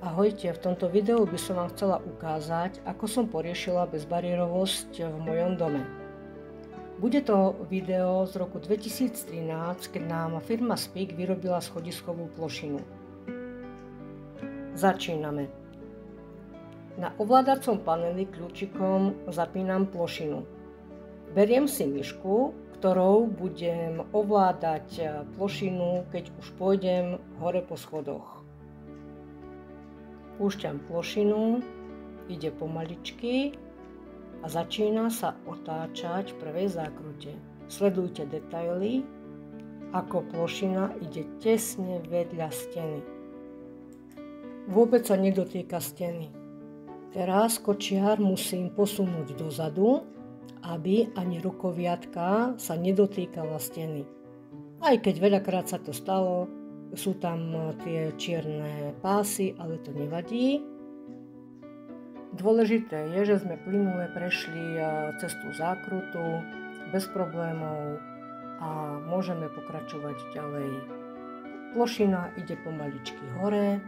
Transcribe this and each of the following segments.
Ahojte, v tomto videu by som vám chcela ukázať, ako som poriešila bezbariérovosť v mojom dome. Bude to video z roku 2013, keď nám firma Spik vyrobila schodiskovú plošinu. Začíname. Na ovládacom paneli kľúčikom zapínam plošinu. Beriem si myšku, ktorou budem ovládať plošinu, keď už pôjdem hore po schodoch. Púšťam plošinu, ide pomaličky a začína sa otáčať v prvej zákrute. Sledujte detaily, ako plošina ide tesne vedľa steny. Vôbec sa nedotýka steny. Teraz kočiar musím posunúť dozadu, aby ani rukoviatka sa nedotýkala steny. Aj keď veľakrát sa to stalo, sú tam tie čierne pásy, ale to nevadí. Dôležité je, že sme plynule prešli cez tú zákrutu bez problémov a môžeme pokračovať ďalej. Plošina ide pomaličky hore.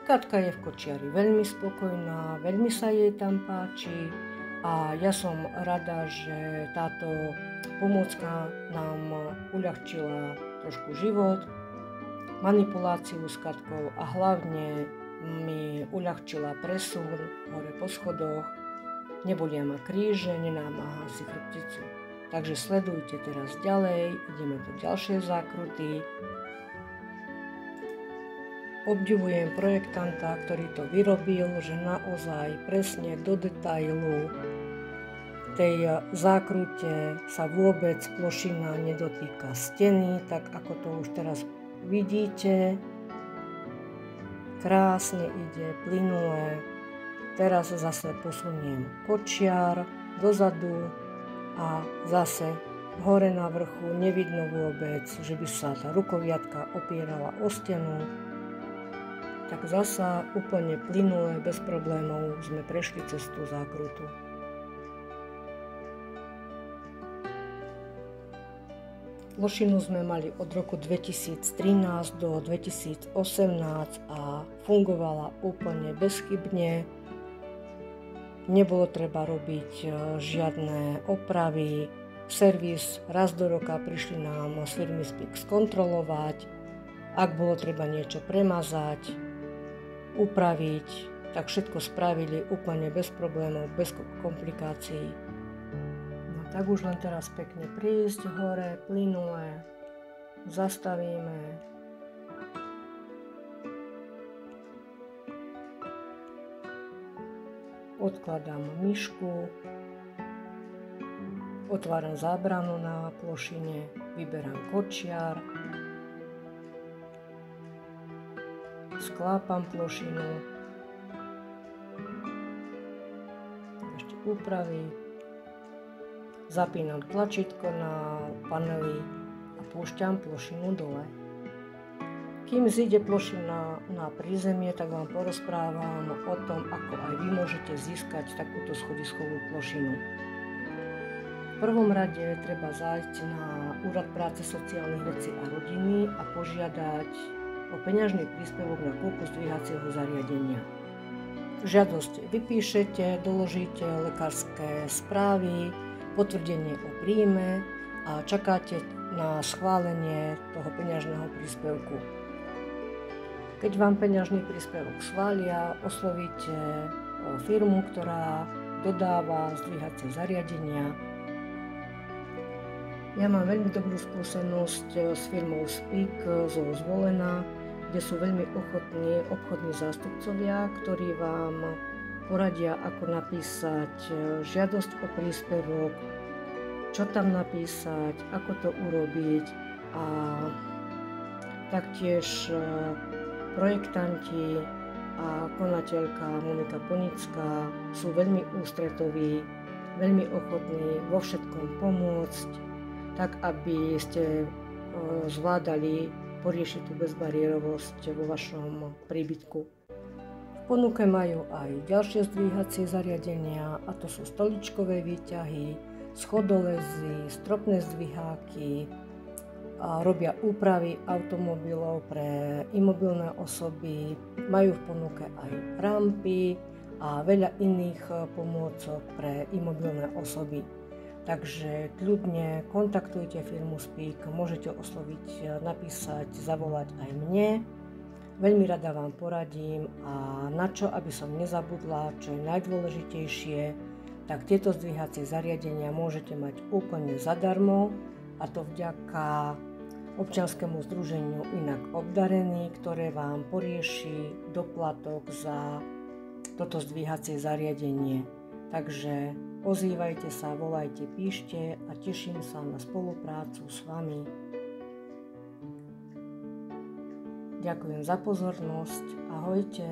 Katka je v kočiari veľmi spokojná, veľmi sa jej tam páči a ja som rada, že táto pomôcka nám uľahčila trošku život, manipuláciu s Katkou a hlavne mi uľahčila presun hore po schodoch. Nebolia ma kríže, nenámaha si chrbticu. Takže sledujte teraz ďalej, ideme do ďalšej zákruty. Obdivujem projektanta, ktorý to vyrobil, že naozaj presne do detailu tej zákrute sa vôbec plošina nedotýka steny, tak ako to už teraz vidíte. Krásne ide, plynule. Teraz zase posuniem kočiar dozadu a zase hore na vrchu nevidno vôbec, že by sa tá rukoviatka opierala o stenu. Tak zasa úplne plynule, bez problémov sme prešli cez tú zákrutu. Plošinu sme mali od roku 2013 do 2018 a fungovala úplne bezchybne. Nebolo treba robiť žiadne opravy. Servis raz do roka prišli nám z firmy Spik skontrolovať. Ak bolo treba niečo premazať, upraviť, tak všetko spravili úplne bez problémov, bez komplikácií. Tak už len teraz pekne prísť hore, plynule, zastavíme. Odkladám myšku, otváram zábranu na plošine, vyberám kočiar, sklápam plošinu, ešte úpravy. Zapínam tlačítko na paneli a púšťam plošinu dole. Kým zíde plošina na prízemie, tak vám porozprávam o tom, ako aj vy môžete získať takúto schodiskovú plošinu. V prvom rade treba zájsť na Úrad práce, sociálnych vecí a rodiny a požiadať o peňažný príspevok na kúpu zdvíhacieho zariadenia. Žiadosť vypíšete, doložíte lekárske správy, potvrdenie o príjme a čakáte na schválenie toho peňažného príspevku. Keď vám peňažný príspevok schvália, oslovíte firmu, ktorá dodáva zdvíhacie zariadenia. Ja mám veľmi dobrú skúsenosť s firmou Spik zo Zvolena, kde sú veľmi ochotní obchodní zástupcovia, ktorí vám poradia, ako napísať žiadosť o príspevok, čo tam napísať, ako to urobiť a taktiež projektanti a konateľka Monika Ponická sú veľmi ústretoví, veľmi ochotní vo všetkom pomôcť, tak aby ste zvládali poriešiť tú bezbariérovosť vo vašom príbytku. V ponuke majú aj ďalšie zdvíhacie zariadenia, a to sú stoličkové výťahy, schodolezy, stropné zdviháky, robia úpravy automobilov pre imobilné osoby, majú v ponuke aj rampy a veľa iných pomôcok pre imobilné osoby. Takže kľudne kontaktujte firmu Speak, môžete osloviť, napísať, zavolať aj mne. Veľmi rada vám poradím a na čo, aby som nezabudla, čo je najdôležitejšie, tak tieto zdvíhacie zariadenia môžete mať úplne zadarmo, a to vďaka občianskemu združeniu Inak obdarený, ktoré vám porieši doplatok za toto zdvíhacie zariadenie. Takže ozývajte sa, volajte, píšte a teším sa na spoluprácu s vami. Ďakujem za pozornosť. Ahojte.